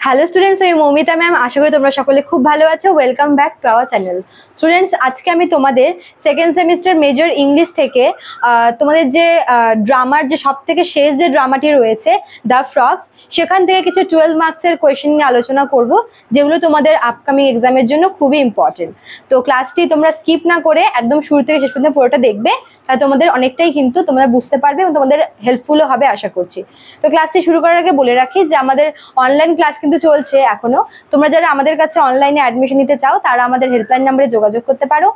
Hello students, আমি Moumita ma'am. আশা করি তোমরা সকলে খুব ভালো আছো। Welcome back to our channel. Students, আজকে আমি তোমাদের সেকেন্ড সেমিস্টার মেজর ইংলিশ থেকে তোমাদের যে ড্রামার যে সব থেকে শেষ যে ড্রামাটি রয়েছে দ্য ফ্রগস, সেখান থেকে কিছু 12 মার্কসের কোয়েশ্চেন নিয়ে আলোচনা করব, যেগুলো তোমাদের আপকামিং এক্সামের জন্য খুবই ইম্পর্টেন্ট। তো ক্লাসটি তোমরা স্কিপ না করে একদম শুরু থেকে শেষ পর্যন্ত পুরোটা দেখবে, তাহলে তোমাদের অনেকটাই কিন্তু তোমরা বুঝতে পারবে এবং তোমাদের হেল্পফুলও হবে আশা করছি। তো ক্লাসটি শুরু করার আগে বলে রাখি যে আমাদের অনলাইন ক্লাস কিন্তু চলছে এখনো। তোমরা যারা আমাদের কাছে অনলাইনে অ্যাডমিশন নিতে চাও তারা আমাদের হেল্পলাইন নাম্বারে যোগাযোগ করতে পারো।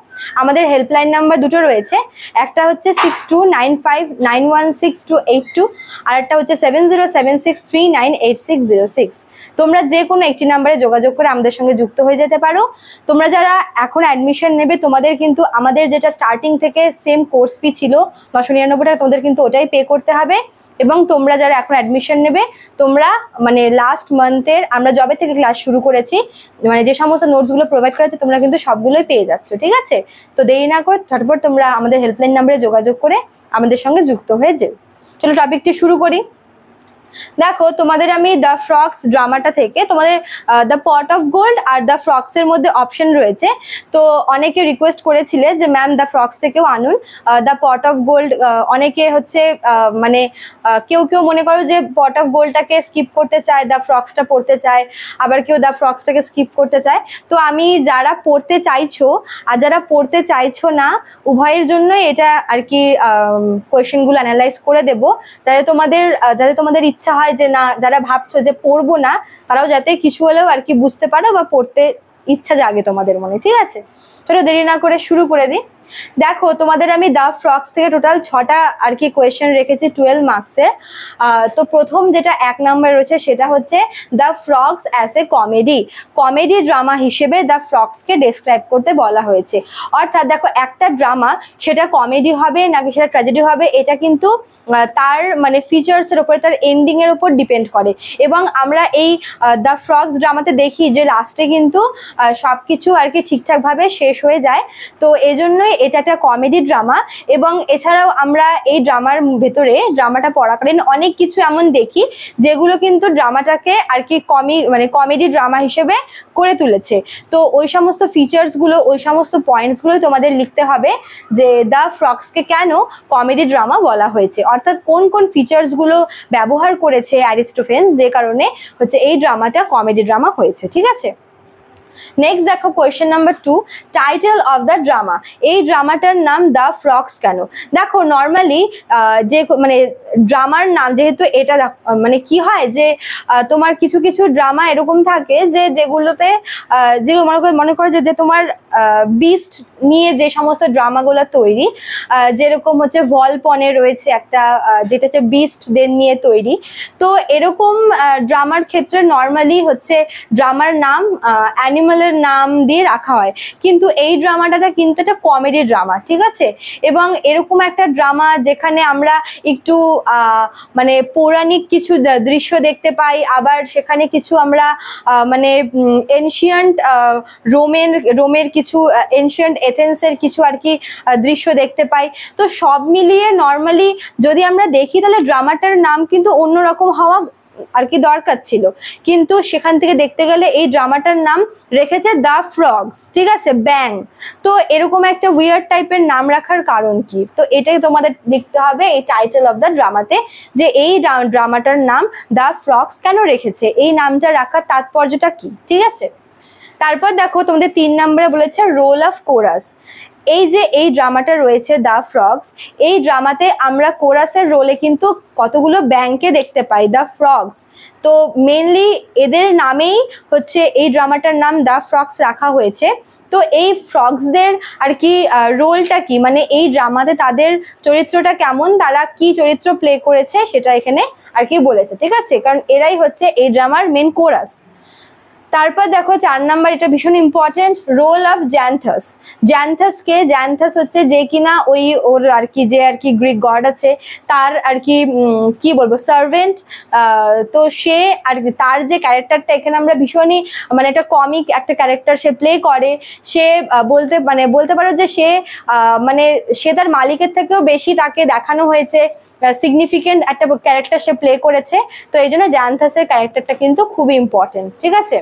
আমাদের হেল্পলাইন নাম্বার দুটো রয়েছে, একটা হচ্ছে 6295916282, আর একটা হচ্ছে 7076398606। তোমরা যে কোনো একটি নাম্বারে যোগাযোগ করে আমাদের সঙ্গে যুক্ত হয়ে যেতে পারো। তোমরা যারা এখন অ্যাডমিশন নেবে, তোমাদের কিন্তু আমাদের যেটা স্টার্টিং থেকে সেম কোর্স ফি ছিল 999 টাকা, তোমাদের কিন্তু ওটাই পে করতে হবে। এবং তোমরা যারা এখন অ্যাডমিশন নেবে, তোমরা মানে লাস্ট মান্থের আমরা জবে থেকে ক্লাস শুরু করেছি, মানে যে সমস্ত নোটসগুলো প্রোভাইড করা আছে তোমরা কিন্তু সবগুলোই পেয়ে যাচ্ছ, ঠিক আছে? তো দেরি না করে ঝটপট তোমরা আমাদের হেল্পলাইন নাম্বারে যোগাযোগ করে আমাদের সঙ্গে যুক্ত হয়ে যেও। চলো টপিকটি শুরু করি। দেখো, তোমাদের আমি দ্য ফ্রগস ড্রামাটা থেকে তোমাদের the pot of gold are the frogs এর মধ্যে অপশন রয়েছে। তো অনেকে রিকোয়েস্ট করেছিলে যে ম্যাম দ্য ফ্রগস থেকেও আনুন দ্য পট অফ গোল্ড। অনেকে হচ্ছে মানে কেউ কেউ মনে করো যে পট অফ গোল্ডটাকে স্কিপ করতে চায়, দ্য ফ্রগসটা পড়তে চায়, আবার কেউ দ্য ফ্রগসটাকে স্কিপ করতে চায়। তো আমি যারা পড়তে চাইছো আর যারা পড়তে চাইছো না, উভয়ের জন্যই এটা আর কি কোয়েশ্চেনগুলো অ্যানালাইজ করে দেবো, যাতে তোমাদের ইচ্ছা হয় যে না, যারা ভাবছো যে পড়বো না তারাও যাতে কিছু হলেও আর কি বুঝতে পারো বা পড়তে ইচ্ছা জাগে তোমাদের মনে, ঠিক আছে? চলো দেরি না করে শুরু করে দিই। দেখো, তোমাদের আমি দ্য ফ্রগস থেকে টোটাল 6টা আর কি কোয়েশ্চেন রেখেছি 12 মার্কসের। তো প্রথম যেটা 1 নম্বর রয়েছে সেটা হচ্ছে the frogs as a comedy drama হিসেবে দ্য ফ্রগসকে ডেসক্রাইব করতে বলা হয়েছে। অর্থাৎ দেখো, একটা ড্রামা সেটা কমেডি হবে নাকি সেটা ট্র্যাজেডি হবে, এটা কিন্তু তার মানে ফিচার্সের উপরে, তার এন্ডিং এর উপর ডিপেন্ড করে। এবং আমরা এই দ্য ফ্রগস ড্রামাতে দেখি যে লাস্টে কিন্তু সবকিছু আর কি ঠিকঠাকভাবে শেষ হয়ে যায়। তো এই জন্যই এটা একটা কমেডি ড্রামা। এবং এছাড়াও আমরা এই ড্রামার ভেতরে, ড্রামাটা পড়াকালীন অনেক কিছু এমন দেখি যেগুলো কিন্তু ড্রামাটাকে আর কি কমেডি ড্রামা হিসেবে করে তুলেছে। তো ওই সমস্ত ফিচার্সগুলো, ওই সমস্ত পয়েন্টসগুলো তোমাদের লিখতে হবে যে দ্য ফ্রগসকে কেন কমেডি ড্রামা বলা হয়েছে, অর্থাৎ কোন কোন ফিচার্সগুলো ব্যবহার করেছে অ্যারিস্টোফেন্স, যে কারণে হচ্ছে এই ড্রামাটা কমেডি ড্রামা হয়েছে, ঠিক আছে? নেক্সট দেখো, question number 2, title of the drama. এই ড্রামাটার নাম দ্য ফ্রগস কেন? দেখো, নর্মালি যে মানে ড্রামার নাম যেহেতু এটা মানে কি হয় যে তোমার কিছু কিছু ড্রামা এরকম থাকে যে যেগুলোতে যেগুলো মনে করো যে তোমার বিস্ট নিয়ে যে সমস্ত ড্রামাগুলো তৈরি, যেরকম হচ্ছে ভলপনে রয়েছে একটা যেটা হচ্ছে বিস্টদের নিয়ে তৈরি। তো এরকম ড্রামার ক্ষেত্রে নর্মালি হচ্ছে ড্রামার নাম অ্যানিমালের নাম দিয়ে রাখা হয়, কিন্তু এই ড্রামাটা কিন্তু একটা কমেডি ড্রামা, ঠিক আছে? এবং এরকম একটা ড্রামা যেখানে আমরা একটু মানে পৌরাণিক কিছু দৃশ্য দেখতে পাই, আবার সেখানে কিছু আমরা মানে এনশিয়েন্ট রোমের কিছু, এনশিয়েন্ট এথেন্সের কিছু আর কি দৃশ্য দেখতে পাই। তো সব মিলিয়ে নর্মালি যদি আমরা দেখি তাহলে ড্রামাটার নাম কিন্তু অন্যরকম হওয়া আর কি দরকার ছিল, কিন্তু সেখান থেকে দেখতে গেলে এই ড্রামাটার নাম রেখেছে দ্য ফ্রগস, ঠিক আছে? ব্যাং। তো এরকম একটা উইয়ার্ড টাইপের নাম রাখার কারণ কি? তো এটাই তোমাদের লিখতে হবে এই টাইটেল অফ দ্য ড্রামাতে, যে এই ড্রামাটার নাম দ্য ফ্রগস কেন রেখেছে, এই নামটা রাখার তাৎপর্যটা কি, ঠিক আছে? তারপর দেখো, তোমাদের 3 নম্বরে বলেছে রোল অফ কোরাস। এই যে এই ড্রামাটা রয়েছে দ্য ফ্রগস, এই ড্রামাতে আমরা কোরাসের রোলে কিন্তু কতগুলো ব্যাংকে দেখতে পাই, দ্য ফ্রগস। তো মেনলি এদের নামেই হচ্ছে এই ড্রামাটার নাম দ্য ফ্রগস রাখা হয়েছে। তো এই ফ্রগসদের আর কি রোলটা কি, মানে এই ড্রামাতে তাদের চরিত্রটা কেমন, তারা কি চরিত্র প্লে করেছে সেটা এখানে আর কি বলেছে, ঠিক আছে? কারণ এরাই হচ্ছে এই ড্রামার মেন কোরাস। তারপর দেখো 4 নাম্বার, এটা ভীষণ ইম্পর্টেন্ট, রোল অফ জ্যান্থাস। জ্যান্থাস হচ্ছে যে কিনা ওর আর কি যে আর কি গ্রিক গড আছে, তার আর কি কি বলবো সার্ভেন্ট। তো সে আর কি তার যে ক্যারেক্টারটা এখানে আমরা ভীষণই মানে একটা কমিক একটা ক্যারেক্টার সে প্লে করে। সে বলতে পারো যে সে মানে সে তার মালিকের থেকেও বেশি তাকে দেখানো হয়েছে সিগনিফিকেন্ট একটা ক্যারেক্টার সে প্লে করেছে। তো এই জন্য জ্যান্থাসের ক্যারেক্টারটা কিন্তু খুবই ইম্পর্টেন্ট, ঠিক আছে।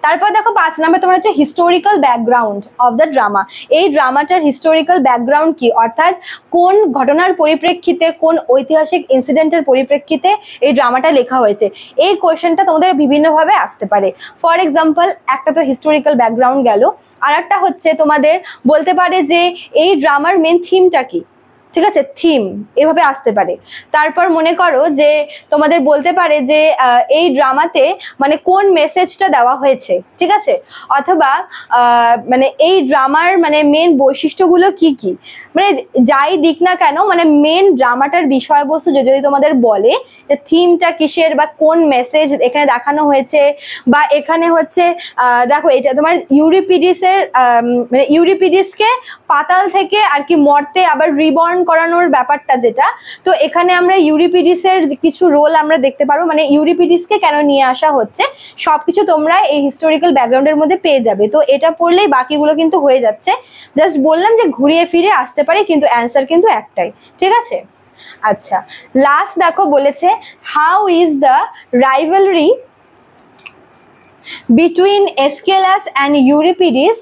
তারপর দেখো 5 নাম্বার তোমার হচ্ছে historical background of the drama. এই ড্রামাটার হিস্টোরিক্যাল ব্যাকগ্রাউন্ড কি, অর্থাৎ কোন ঘটনার পরিপ্রেক্ষিতে, কোন ঐতিহাসিক ইনসিডেন্টের পরিপ্রেক্ষিতে এই ড্রামাটা লেখা হয়েছে। এই কোয়েশ্চেনটা তোমাদের বিভিন্নভাবে আসতে পারে। ফর এক্সাম্পল, একটা তো হিস্টোরিক্যাল ব্যাকগ্রাউন্ড গেল, আর একটা হচ্ছে তোমাদের বলতে পারে যে এই ড্রামার মেন থিমটা কি, ঠিক আছে, থিম এভাবে আসতে পারে। তারপর মনে করো যে তোমাদের বলতে পারে যে এই ড্রামাতে মানে কোন মেসেজটা দেওয়া হয়েছে, ঠিক আছে, অথবা মানে এই ড্রামার মানে মেন বৈশিষ্ট্যগুলো কি কি, মানে যাই দিক না কেন, মানে মেন ড্রামাটার বিষয়বস্তু যদি তোমাদের বলে যে থিমটা কিসের বা কোন মেসেজ এখানে দেখানো হয়েছে, বা এখানে হচ্ছে দেখো এটা তোমার ইউরিপিডিসের মানে ইউরিপিডিসকে পাতাল থেকে আর কি মর্তে আবার রিবর্ন করানোর ব্যাপারটা যেটা, তো এখানে আমরা ইউরিপিডিসের কিছু রোল আমরা দেখতে পারবো, মানে ইউরিপিডিসকে কেন নিয়ে আসা হচ্ছে সবকিছু তোমরা এই হিস্টোরিক্যাল ব্যাকগ্রাউন্ডের মধ্যে পেয়ে যাবে। তো এটা পড়লেই বাকিগুলো কিন্তু হয়ে যাচ্ছে। জাস্ট বললাম যে ঘুরিয়ে ফিরে আসতে পারে, কিন্তু অ্যান্সার কিন্তু একটাই, ঠিক আছে। আচ্ছা, লাস্ট দেখো বলেছে how is the rivalry between Aeschylus and Euripides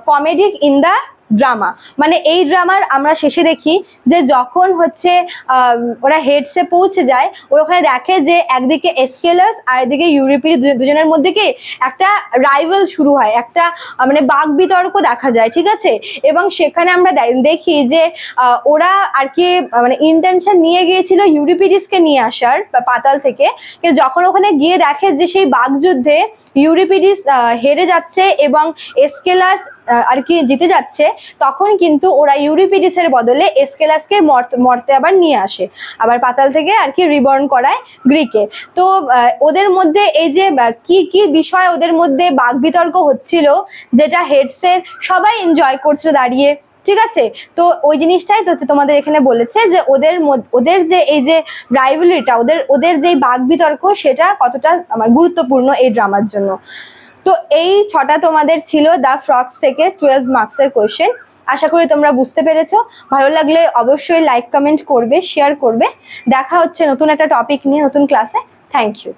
comedic in the drama. মানে এই ড্রামার আমরা শেষে দেখি যে যখন হচ্ছে ওরা হেডসে পৌঁছে যায়, ওখানে দেখে যে একদিকে এসকেলাস আর এদিকে ইউরিপিডিস দুজনের মধ্যে কি একটা রাইভাল শুরু হয়, একটা মানে বাক বিতর্ক দেখা যায়, ঠিক আছে। এবং সেখানে আমরা দেখি যে ওরা আর কি মানে ইন্টেনশন নিয়ে গিয়েছিল ইউরিপিডিসকে নিয়ে আসার পাতাল থেকে, কিন্তু যখন ওখানে গিয়ে দেখে যে সেই বাকযুদ্ধে ইউরিপিডিস হেরে যাচ্ছে এবং এসকেলাস আর কি জিতে যাচ্ছে, তখন কিন্তু ওরা ইউরিপিডিসের বদলে এসকেলাসকে মর্তে আবার নিয়ে আসে, আবার পাতাল থেকে আর কি রিবর্ন করায় গ্রিকে। তো ওদের মধ্যে এই যে কি কি বিষয় ওদের মধ্যে বাকবিতর্ক হচ্ছিল, যেটা হেডসের সবাই এনজয় করছিল দাঁড়িয়ে, ঠিক আছে। তো ওই জিনিসটাই তো হচ্ছে তোমাদের এখানে বলেছে যে ওদের যে এই যে রাইভালরিটা, ওদের যে বাকবিতর্ক সেটা কতটা আমার গুরুত্বপূর্ণ এই ড্রামার জন্য। তো এই 6টা তোমাদের ছিল দ্য ফ্রগস থেকে 12 মার্কসের কোয়েশ্চেন। আশা করি তোমরা বুঝতে পেরেছো। ভালো লাগলে অবশ্যই লাইক কমেন্ট করবে, শেয়ার করবে। দেখা হচ্ছে নতুন একটা টপিক নিয়ে নতুন ক্লাসে। Thank you.